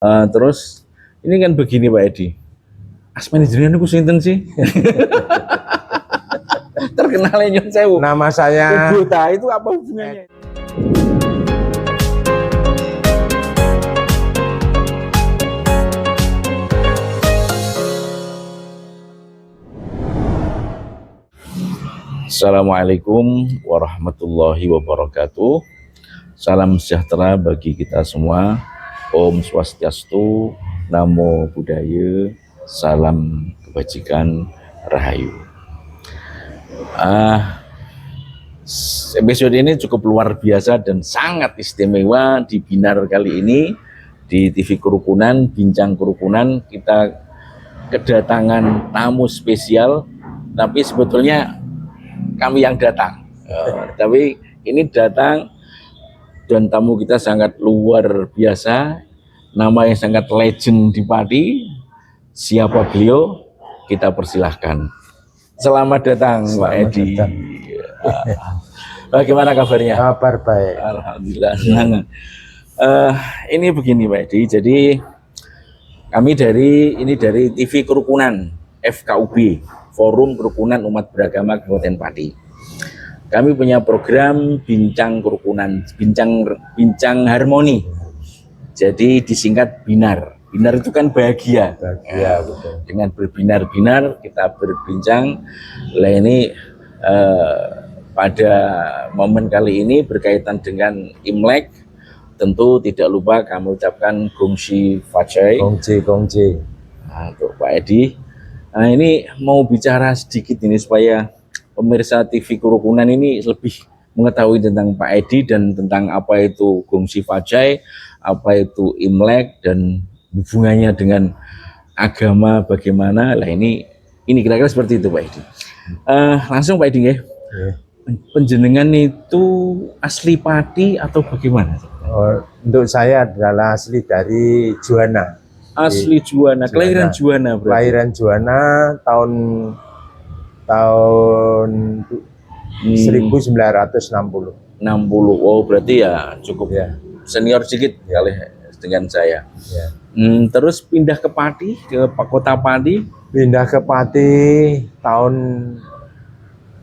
Terus ini kan begini Pak Edi, asmane jenengan niku sinten sih? Terkenalnya Nyon Sewu. Nama saya Kubota itu apa hubungannya? Assalamualaikum warahmatullahi wabarakatuh. Salam sejahtera bagi kita semua. Om Swastiastu, Namo Buddhaya, salam kebajikan, rahayu. Episode ini cukup luar biasa dan sangat istimewa di Binar kali ini. Di TV Kerukunan, Bincang Kerukunan, kita kedatangan tamu spesial, tapi sebetulnya kami yang datang. Tapi ini datang dan tamu kita sangat luar biasa, nama yang sangat legend di Pati. Siapa beliau? Kita persilahkan. Selamat datang Pak Edi. Bagaimana kabarnya? Kabar baik. Alhamdulillah. Ini begini Pak Edi. Jadi kami dari TV Kerukunan FKUB, Forum Kerukunan Umat Beragama Kabupaten Pati. Kami punya program Bincang Kerukunan, Bincang Harmoni. Jadi disingkat Binar. Binar itu kan bahagia. Bahagia, betul. Dengan berbinar-binar kita berbincang. Lah ini pada momen kali ini berkaitan dengan Imlek, tentu tidak lupa kami ucapkan Gongsi Fajai. Gongsi. Untuk Pak Edi. Nah ini mau bicara sedikit ini supaya pemirsa TV Kerukunan ini lebih mengetahui tentang Pak Edi dan tentang apa itu Gongsi Fajai, apa itu Imlek dan hubungannya dengan agama bagaimana. Lah ini kira-kira seperti itu Pak Edi. Langsung Pak Edi ya. Penjenengan itu asli Pati atau bagaimana? Untuk saya adalah asli dari Juwana. Asli Juwana, kelahiran Juwana berarti. Kelahiran Juwana tahun 1960. 60. Oh berarti ya cukup ya. Senior sedikit kali dengan saya. Ya. Terus pindah ke Pati, ke kota Pati. Pindah ke Pati tahun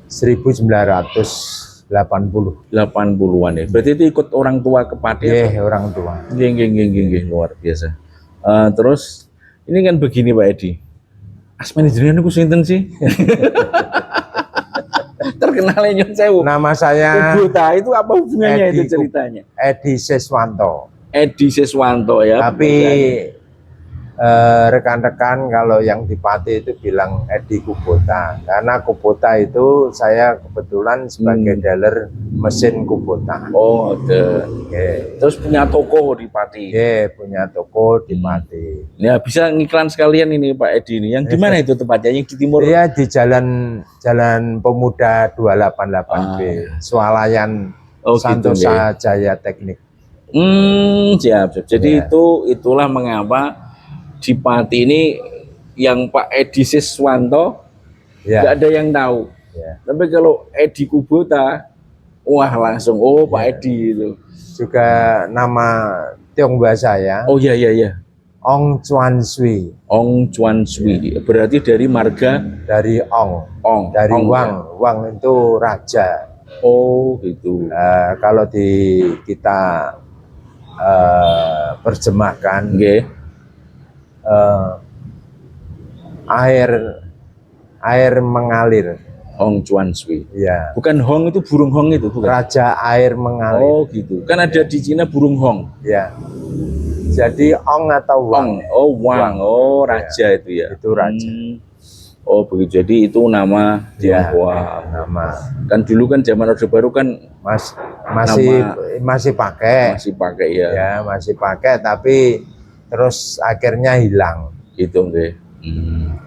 1980. 80-an ya. Berarti itu ikut orang tua ke Pati. Iya, orang tua. Geng, luar biasa. Terus ini kan begini Pak Edi. Asmane jenengan niku sinten sih? Terkenalnya Nyon Sewu. Nama saya Kubota itu apa hubungannya itu ceritanya? Edi Siswanto. Edi Siswanto ya. Tapi rekan-rekan kalau yang di Pati itu bilang Edi Kubota, karena Kubota itu saya kebetulan sebagai dealer mesin Kubota. Oh, terus punya toko di Pati. Punya toko di Pati. Ya bisa ngiklan sekalian ini Pak Edi ini. Yang di mana itu tempatnya? Yang di timur? Iya, di Jalan Pemuda 288B, Swalayan, Santosa gitu, Jaya Teknik. Siap. Jadi itulah mengapa di Pati ini yang Pak Edi Siswanto nggak ada yang tahu. Tapi kalau Edi Kubota, wah langsung Pak Edi itu. Juga nama Tionghoa saya. Oh iya. Ong Chuan Sui. Ong Chuan Sui. Berarti dari marga dari Ong. Dari Ong, Wang. Ya. Wang itu raja. Oh gitu. Kalau kita terjemahkan. Air mengalir. Hong Chuan Sui. Ya. Bukan Hong itu burung Hong itu bukan? Raja air mengalir. Oh gitu. Kan ada di Cina burung Hong. Ya. Jadi Ong atau Wang. Wang. Oh raja itu ya. Itu raja. Oh begitu. Jadi itu nama Tionghoa. Nama. Kan dulu kan zaman Orde Baru kan masih pakai. Masih pakai ya. Ya masih pakai tapi terus akhirnya hilang. Gitu nggih.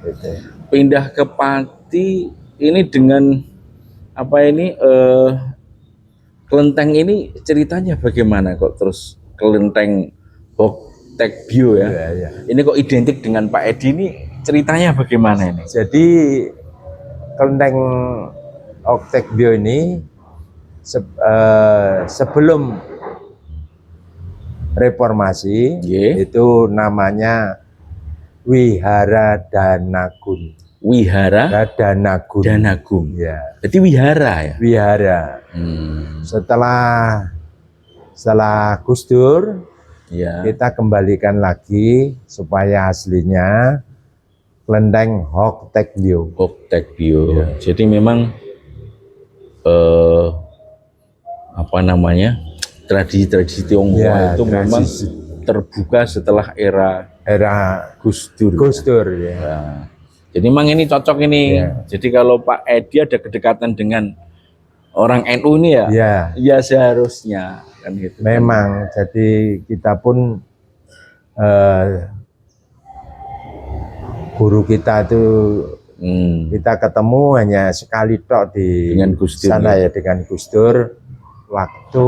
Gitu. Pindah ke Pati ini dengan apa ini kelenteng ini ceritanya bagaimana kok terus kelenteng Hoktek Bio ya? Ya. Ini kok identik dengan Pak Edi ini ceritanya bagaimana ini? Jadi kelenteng Hoktek Bio ini sebelum reformasi, Nggih. itu namanya Wihara Danagun. Wihara Danagun. Danagun. Ya, Jadi wihara ya. wihara. Setelah Gus Dur, Ya. kita kembalikan lagi supaya aslinya Klenteng Hoktaekbyo. Hoktaekbyo. Ya. Jadi memang apa namanya, tradisi-tradisi Tionghoa Ya, itu memang tradisi. terbuka setelah era Gus Dur. Gus Dur ya. Nah, jadi memang ini cocok ini. Ya. Jadi kalau Pak Edi ada kedekatan dengan orang NU ini ya, Ya, ya seharusnya kan gitu. memang. Jadi kita pun guru kita itu kita ketemu hanya sekali tok di Dengan Gus Dur, sana ya, dengan Gus Dur waktu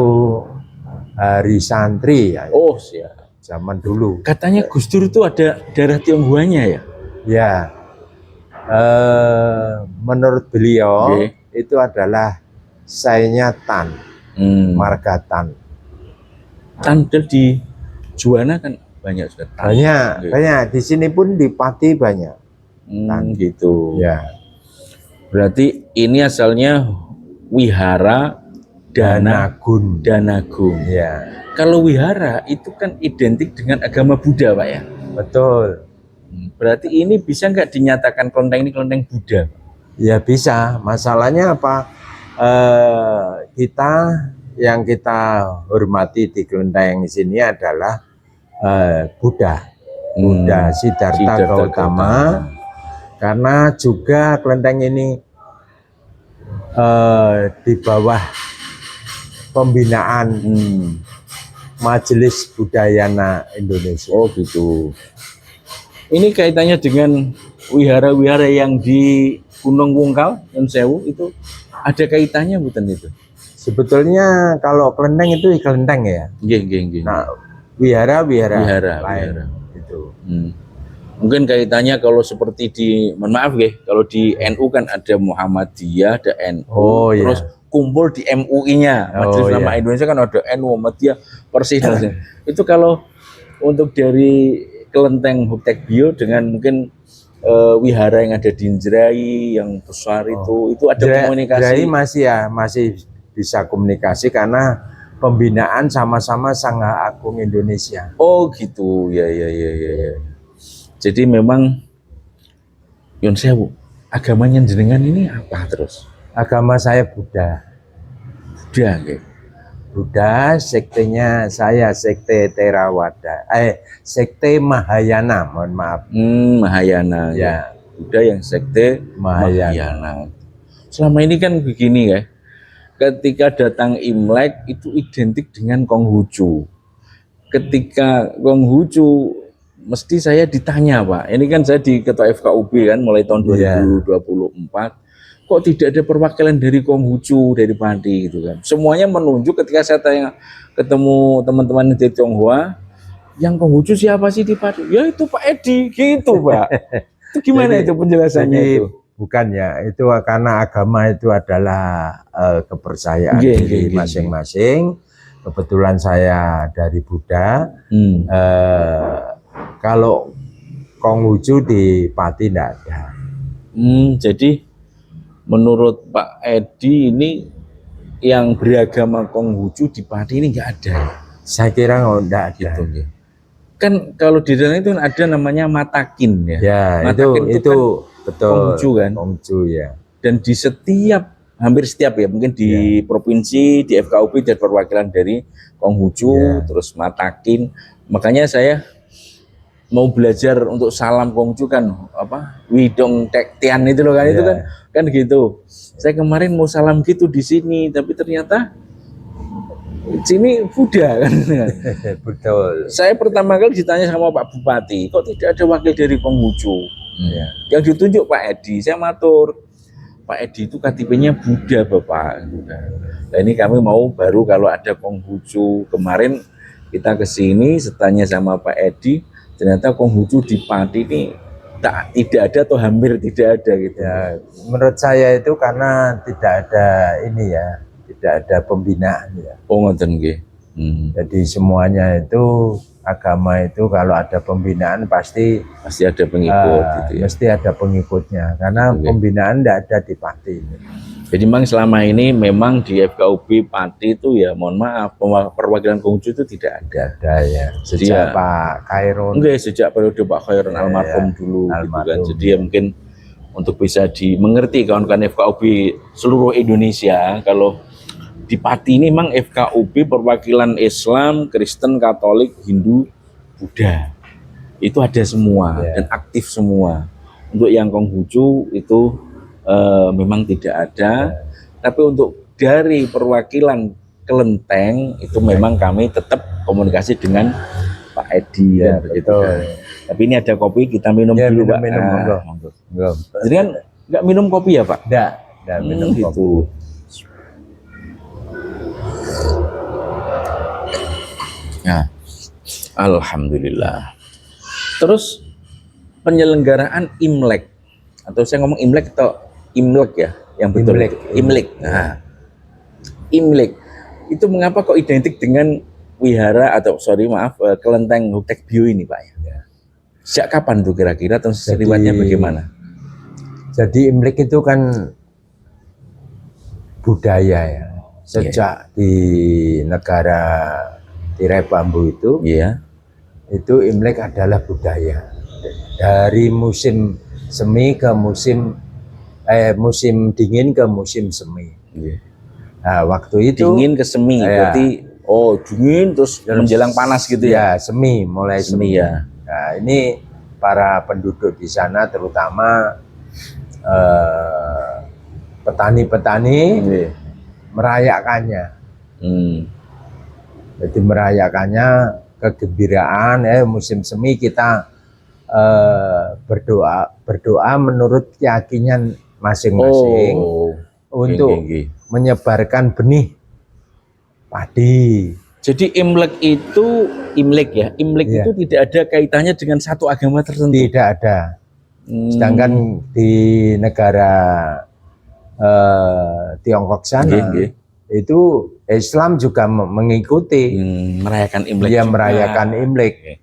hari santri ya, Oh siap. zaman dulu. Katanya Gus Dur itu ada darah Tionghoanya ya? Ya, menurut beliau Oke. itu adalah sayanya Tan, marga Tan. Tan di Juwana kan banyak sudah Tan. Banyak, Oke. banyak. Di sini pun di Pati banyak. Tan. Gitu. Ya, Berarti ini asalnya Wihara Danagun. Danagun. Ya, Kalau wihara itu kan identik dengan agama Buddha, Pak ya. betul. Berarti ini bisa nggak dinyatakan kelenteng ini kelenteng Buddha? Ya bisa. Masalahnya apa? Yang kita hormati di kelenteng di sini adalah Buddha Siddhartha Gautama. Karena juga kelenteng ini di bawah pembinaan Majelis Budayana Indonesia. Oh gitu. Ini kaitannya dengan wihara-wihara yang di Gunung Wungkal, Nyun Sewu itu ada kaitannya bukan itu? Sebetulnya kalau kelenteng itu kelenteng ya. Nggih. Nah, wihara Wihara. itu. Mungkin kaitannya kalau seperti di, mohon maaf ya, kalau di NU kan ada Muhammadiyah, ada NU, Oh, terus kumpul di MUI-nya, Majelis Ulama Indonesia kan ada NU, Muhammadiyah, Persis. Itu kalau untuk dari kelenteng Hoktaekbyo dengan mungkin wihara yang ada di Injrai yang besar itu ada komunikasi. Injrai masih bisa komunikasi karena pembinaan sama-sama Sangha Agung Indonesia. Oh gitu, ya. Jadi memang Nyun Sewu, agamanya jenengan ini apa terus? Agama saya Buddha. Buddha, sektenya saya sekte Theravada. Sekte Mahayana, mohon maaf. Mahayana. Ya. Buddha yang sekte Mahayana. Selama ini kan begini ya. Ketika datang Imlek itu identik dengan Konghucu. Ketika Konghucu mesti saya ditanya, Pak. Ini kan saya di Ketua FKUB kan mulai tahun 2024. Kok tidak ada perwakilan dari Konghucu, dari Pati gitu kan. Semuanya menunjuk ketika saya tanya ketemu teman-teman di Tionghoa, yang Konghucu siapa sih di Pati? Ya itu Pak Edi gitu, Pak. Itu gimana itu penjelasannya itu? Bukan ya, itu karena agama itu adalah kepercayaan diri masing-masing. Kebetulan saya dari Buddha. Kalau Konghucu di Pati tidak ada. Jadi menurut Pak Edi ini yang beragama Konghucu di Pati ini nggak ada. Saya kira tidak ada. Gitu. Kan kalau di dalam itu ada namanya Matakin ya. Ya, Matakin itu kan betul. Konghucu kan. Konghucu ya. Dan di hampir setiap ya, mungkin di provinsi, di FKUP ada perwakilan dari Konghucu, terus Matakin. Makanya saya mau belajar untuk salam Konghucu kan apa? Widong Tek Tian itu loh kan, itu kan gitu. Saya kemarin mau salam gitu di sini, tapi ternyata sini Buddha kan. Betul. Saya pertama kali ditanya sama Pak Bupati, kok tidak ada wakil dari Konghucu? Yang ditunjuk Pak Edi. Saya matur, Pak Edi itu KTP-nya Buddha Bapak. Nah ini kami mau baru kalau ada Konghucu. Kemarin kita ke sini setanya sama Pak Edi, ternyata Konghucu di Pati ini tidak ada atau hampir tidak ada gitu. Ya, menurut saya itu karena tidak ada ini ya, tidak ada pembinaan ya. Oh ngoten nggih. Jadi semuanya itu agama itu kalau ada pembinaan pasti ada pengikut gitu ya. mesti ada pengikutnya karena Oke. pembinaan tidak ada di Pati. Jadi memang selama ini memang di FKUB Pati itu ya mohon maaf perwakilan Konghucu itu tidak ada. Ada ya sejak Pak Khairun. Enggak, sejak periode Pak Khairun almarhum dulu gitu kan. Jadi ya mungkin untuk bisa dimengerti kawan-kawan FKUB seluruh Indonesia, kalau di Pati ini memang FKUB perwakilan Islam, Kristen, Katolik, Hindu, Buddha itu ada semua dan aktif semua. Untuk yang Konghucu itu memang tidak ada, tapi untuk dari perwakilan Kelenteng itu memang kami tetap komunikasi dengan Pak Edi ya, begitu kan. betul. Tapi ini ada kopi, kita minum dulu Pak. Jadi kan nggak minum kopi ya Pak? Nggak minum gitu. Nah, alhamdulillah. Terus penyelenggaraan Imlek, atau saya ngomong Imlek atau Imlek ya, yang betul Imlek. Nah, Imlek itu mengapa kok identik dengan wihara atau Kelenteng Huktek Bio ini Pak ya? Sejak kapan tuh kira-kira atau riwayatnya bagaimana? Jadi Imlek itu kan budaya ya. Sejak di negara tirai bambu itu, itu Imlek adalah budaya. Dari musim semi ke musim dingin ke musim semi. Nah, waktu itu dingin ke semi, berarti dingin terus menjelang panas gitu ya? Semi, mulai semi ya. Nah, ini para penduduk di sana terutama petani-petani merayakannya. Jadi merayakannya kegembiraan musim semi kita berdoa menurut keyakinan masing-masing untuk menyebarkan benih padi. Jadi Imlek itu itu tidak ada kaitannya dengan satu agama tertentu. Tidak ada. Sedangkan di negara Tiongkok sana itu Islam juga mengikuti merayakan Imlek. Dia merayakan Imlek.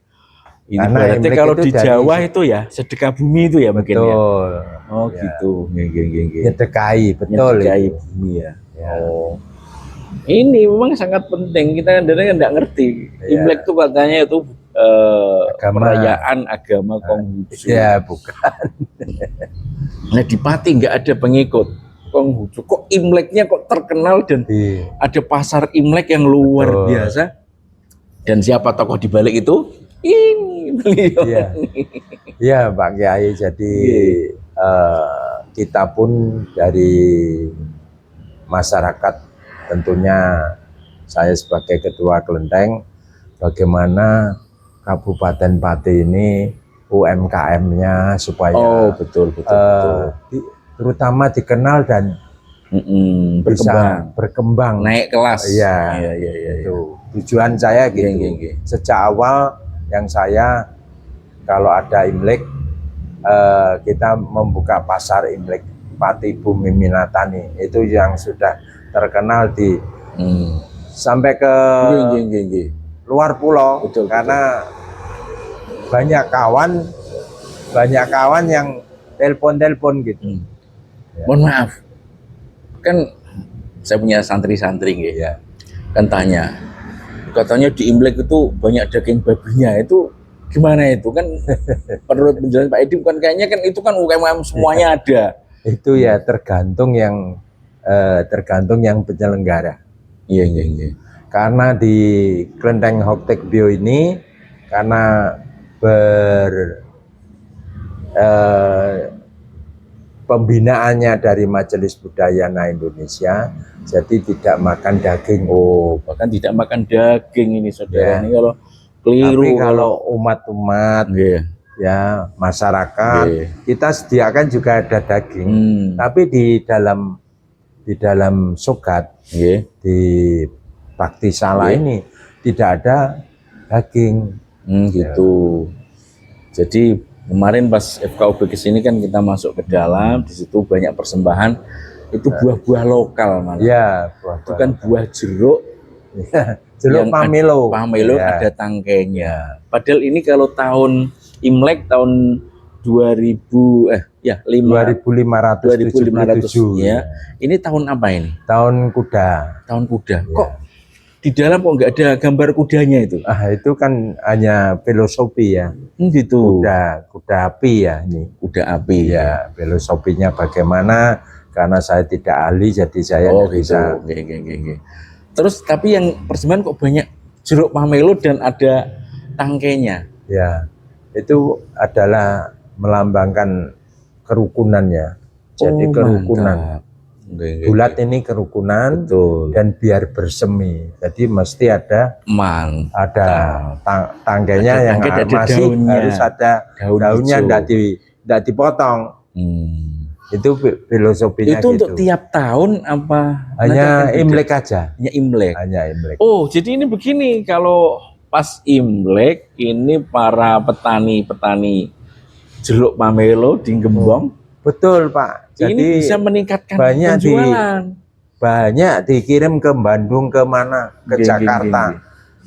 Ini karena berarti kalau di Jawa itu ya sedekah bumi itu ya mungkin ya. Oh gitu. Sedekahi, betul. Sedekahi bumi ya. Ini memang sangat penting, kita kadang-kadang nggak ngerti. Imlek itu katanya itu perayaan agama Konghucu. Ya bukan. Nah di Pati nggak ada pengikut Konghucu. Kok Imleknya kok terkenal dan ada pasar Imlek yang luar biasa. Dan siapa tokoh di balik itu? Ini beliau. Iya Pak Kiai. Jadi kita pun dari masyarakat, tentunya saya sebagai ketua Kelenteng, bagaimana Kabupaten Pati ini UMKM-nya supaya betul. Terutama dikenal dan bisa berkembang, naik kelas. Iya. Itu tujuan saya gitu. Sejak awal yang saya kalau ada Imlek kita membuka pasar Imlek Pati Bumi Minatani, itu yang sudah terkenal di sampai ke luar pulau. Karena banyak kawan yang telepon gitu. Mohon maaf, kan saya punya santri-santri kan katanya di Imlek itu banyak daging babinya, itu gimana itu kan? Menurut penjelasan Pak Edi bukan kayaknya kan itu kan UMKM semuanya ada. Itu ya tergantung yang penyelenggara. Iya. Karena di Kelenteng Huktek Bio ini karena pembinaannya dari Majelis Budaya Indonesia, jadi tidak makan daging. Bahkan tidak makan daging ini saudara. Ini kalau keliru. Tapi kalau umat-umat ya masyarakat kita sediakan juga ada daging. Tapi di dalam Sogat di Bakti Sala ini tidak ada daging. Gitu. Jadi kemarin pas FKUB kesini kan kita masuk ke dalam, di situ banyak persembahan, itu buah-buah lokal malah. Iya, itu kan buah jeruk, Jeruk yang pamelo. pamelo Ya. ada tangkainya. Padahal ini kalau tahun Imlek tahun 2577 ya. Ini tahun apa ini? Tahun kuda. Tahun kuda. Ya. Kok di dalam kok nggak ada gambar kudanya itu? Itu kan hanya filosofi ya. Gitu. Kuda api ya ini. Kuda api. Ya, filosofinya bagaimana? Karena saya tidak ahli, jadi saya gitu. bisa. Oke. Terus tapi yang persembahan kok banyak jeruk pamelo dan ada tangkainya. Ya, itu adalah melambangkan kerukunannya. Jadi kerukunan. Bulat ini kerukunan. Betul. Dan biar bersemi. Jadi mesti ada tangkainya yang masih daunnya. Harus ada daunnya, tidak dipotong. Itu filosofinya. Itu untuk tiap tahun apa? Hanya Imlek aja. Hanya Imlek. Oh, jadi ini begini, kalau pas Imlek ini para petani jeruk pamelo di Gembong. Betul, Pak. Jadi ini bisa meningkatkan penjualan. Banyak dikirim ke Bandung, ke mana? Ke Jakarta.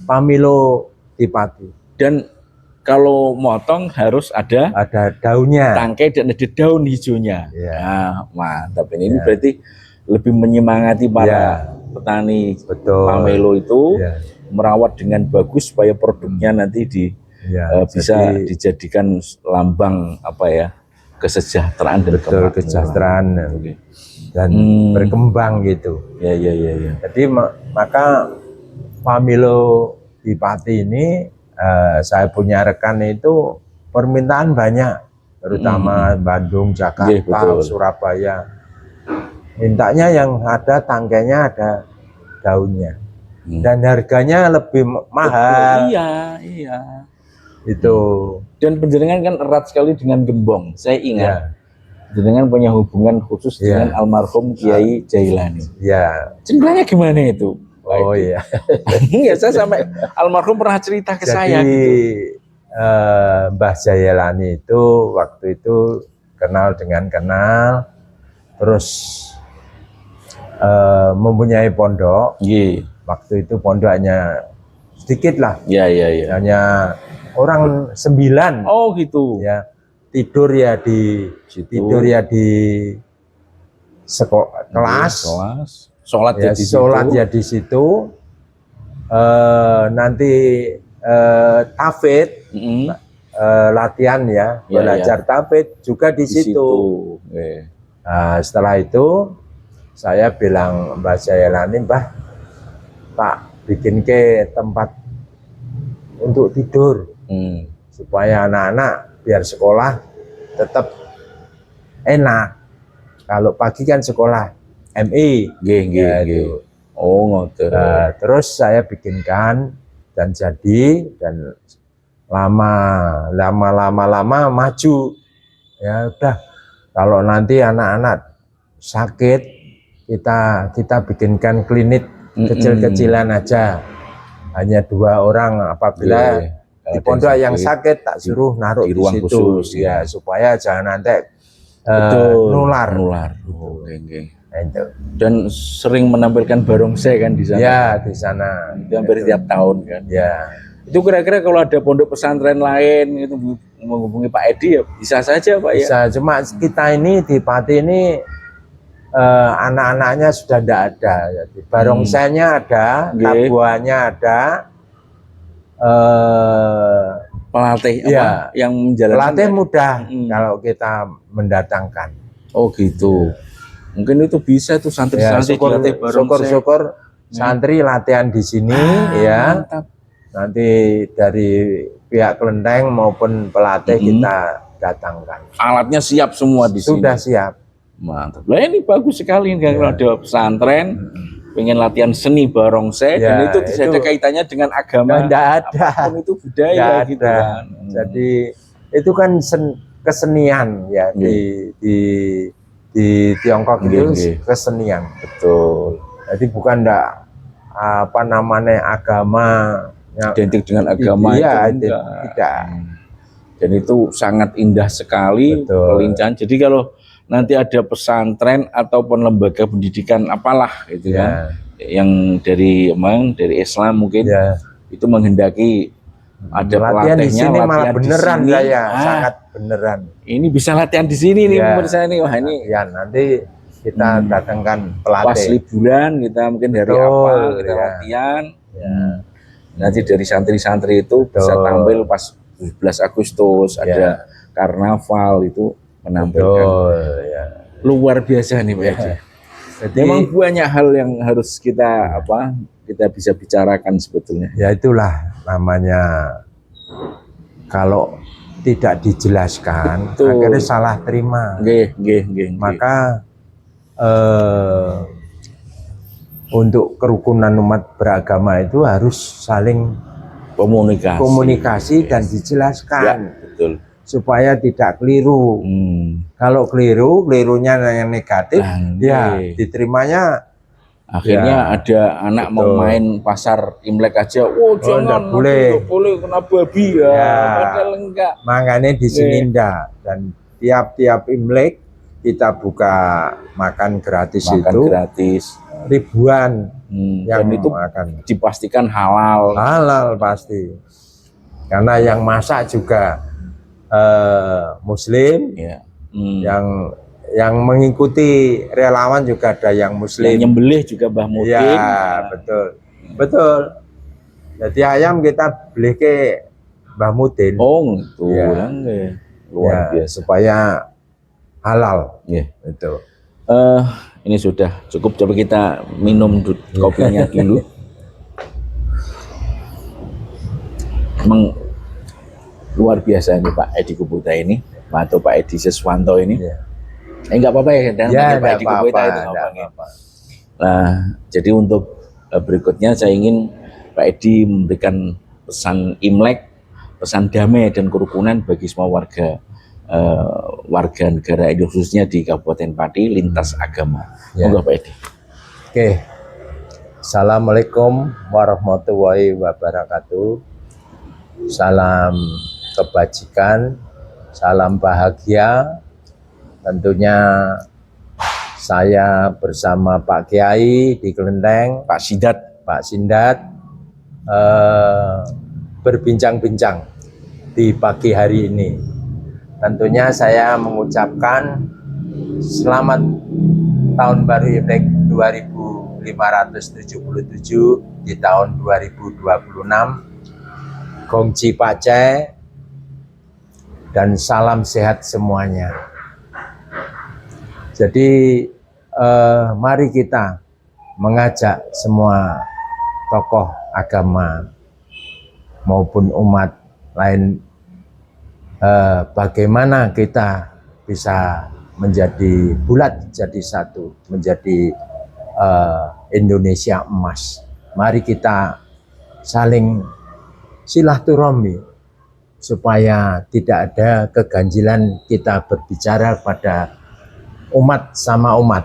Pamelo di Pati. Dan kalau motong harus ada daunnya, tangkai dan ada daun hijaunya. Ya. Nah, mantap ini berarti lebih menyemangati para petani pamelo itu merawat dengan bagus supaya produknya nanti bisa dijadikan lambang kesejahteraan dan kesejahteraan dan berkembang gitu. Ya. Jadi maka pamelo di Pati ini saya punya rekan itu permintaan banyak, terutama Bandung, Jakarta, Surabaya. Mintanya yang ada tangkainya, ada daunnya, dan harganya lebih mahal. Iya. Itu. Dan penjenengan kan erat sekali dengan Gembong. Saya ingat, penjenengan punya hubungan khusus dengan almarhum Kiai Jailani. Ya. Ceritanya gimana itu? Oh iya. Iya, saya sampai almarhum pernah cerita ke saya. Jadi Mbah Jailani itu waktu itu kenal, terus mempunyai pondok. Waktu itu pondoknya sedikit lah. Iya. Hanya orang 9. Oh gitu. Ya. Tidur ya di sekolah, kelas. Sholat ya di situ. Nanti tafid, latihan ya, belajar tafid juga di situ. Nah, setelah itu saya bilang Mbah Jailani, Mbah, Pak bikin ke tempat untuk tidur supaya anak-anak biar sekolah tetap enak. Kalau pagi kan sekolah MI, gitu. Oh, ngoten. Terus saya bikinkan dan jadi, dan lama maju. Ya udah, kalau nanti anak-anak sakit kita bikinkan klinik kecil-kecilan aja. Hanya 2 orang, apabila di pondok yang sakit tak suruh naruh di ruang situ khusus, ya supaya jangan nanti nular. Dan sering menampilkan barongsai kan di sana. Ya, di sana. Itu hampir tiap tahun kan. Ya. Itu kira-kira kalau ada pondok pesantren lain itu menghubungi Pak Edi ya bisa saja Pak ya. Bisa, cuma kita ini di Pati ini anak-anaknya sudah tidak ada. Jadi barongsainya ada, tabuhannya ada. Pelatih yang menjalankan. Pelatih mudah kalau kita mendatangkan. Oh gitu. Mungkin itu bisa tuh santri-santri syukur-syukur santri latihan di sini ya. Mantap. Nanti dari pihak kelenteng maupun pelatih kita datangkan. Alatnya siap semua di sini. Sudah siap. Mantap. Lah ini bagus sekali kalau ada pesantren pengen latihan seni barongsai dan itu tidak ada kaitannya dengan agama. Tidak ada. Apapun itu budaya gitu kan. Jadi itu kan kesenian ya di Tiongkok itu kesenian. Betul. Jadi bukan agama identik dengan agama itu tidak. Dan itu sangat indah sekali pelincahan. Jadi kalau nanti ada pesantren ataupun lembaga pendidikan apalah gitu kan, yang dari Islam mungkin Ya. itu menghendaki ada Latihan di pelatihnya, sini malah latihan di beneran sini. saya, Ah, sangat beneran. ini bisa latihan di sini nih Ya, pemirsa ini. Wah ini ya nanti kita datangkan pas pelatih. liburan kita mungkin hari Betul, apa kita ya. latihan. Ya. Nanti dari santri-santri itu bisa Betul. tampil pas 17 Agustus Ya. ada karnaval itu menampilkan. Betul, ya. Luar biasa nih Pak Edi. Jadi Memang banyak hal yang harus kita kita bisa bicarakan sebetulnya. ya itulah namanya kalau tidak dijelaskan Betul. akhirnya salah terima. Nggih. Maka untuk kerukunan umat beragama itu harus saling komunikasi dan dijelaskan. Ya, betul. Supaya tidak keliru. Kalau kelirunya yang negatif, ya diterimanya. Akhirnya ada anak betul. mau main pasar Imlek aja, jangan boleh kena babi padahal enggak. Makanya di sini enggak, dan tiap Imlek kita buka makan gratis gratis ribuan yang dan itu makan. Dipastikan halal pasti, karena yang masak juga Muslim, yang mengikuti relawan juga ada yang Muslim, yang nyembelih juga Mbah Mudin. Ya betul. Jadi ayam kita beli ke Mbah Mudin. Itu luar biasa supaya halal. Itu. Ini sudah cukup, coba kita minum kopinya dulu. Emang luar biasa nih Pak Edi Kubota ini, atau Pak Edi Siswanto ini. Enggak apa-apa ya, Pak Edi Kubota itu apa-apa. Nah, jadi untuk berikutnya saya ingin Pak Edi memberikan pesan Imlek, pesan damai dan kerukunan bagi semua warga negara Indonesia, khususnya di Kabupaten Pati lintas agama. Monggo Pak Edi. Oke. Assalamualaikum warahmatullahi wabarakatuh. Salam kebajikan, salam bahagia. Tentunya saya bersama Pak Kiai di Kelenteng, Pak Sindat, berbincang-bincang di pagi hari ini. Tentunya saya mengucapkan selamat tahun baru Imlek 2577 di tahun 2026. Gongji Pace dan salam sehat semuanya. Jadi mari kita mengajak semua tokoh agama maupun umat lain, bagaimana kita bisa menjadi bulat jadi satu, menjadi Indonesia emas. Mari kita saling silaturahmi supaya tidak ada keganjilan kita berbicara pada umat sama umat.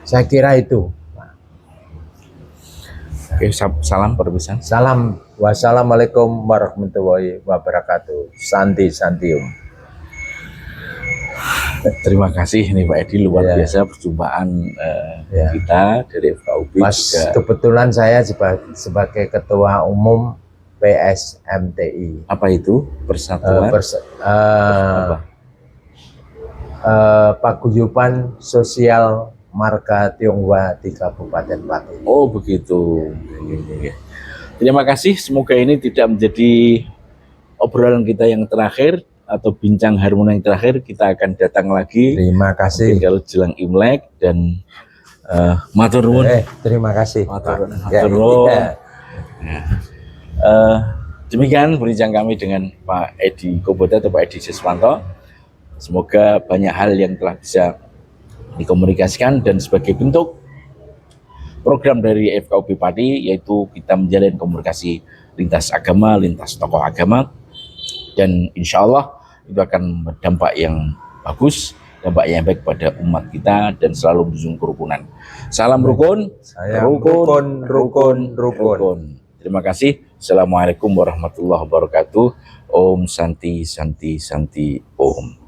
Saya kira itu. Oke, salam perpisahan. Salam. Wassalamualaikum warahmatullahi wabarakatuh. Santi-santium. Terima kasih nih Pak Edi, luar biasa perjumpaan kita dari FKUB. Kebetulan saya sebagai ketua umum PSMTI. Apa itu? Persatuan? Paguyuban Sosial Marga Tionghoa di Kabupaten Pati. Oh begitu. Terima kasih. Semoga ini tidak menjadi obrolan kita yang terakhir atau bincang harmoni yang terakhir. Kita akan datang lagi. Terima kasih. Mungkin kalau jelang Imlek dan matur nuwun. Terima kasih. Matur nuwun. Demikian berbincang kami dengan Pak Edi Kubota atau Pak Edi Siswanto. Semoga banyak hal yang telah bisa dikomunikasikan dan sebagai bentuk program dari FKUB Pati, yaitu kita menjalin komunikasi lintas agama, lintas tokoh agama, dan insya Allah itu akan berdampak yang bagus, dampak yang baik pada umat kita dan selalu mendukung kerukunan. Salam rukun, rukun. Terima kasih. Assalamualaikum warahmatullahi wabarakatuh. Om Santi Santi Santi Om.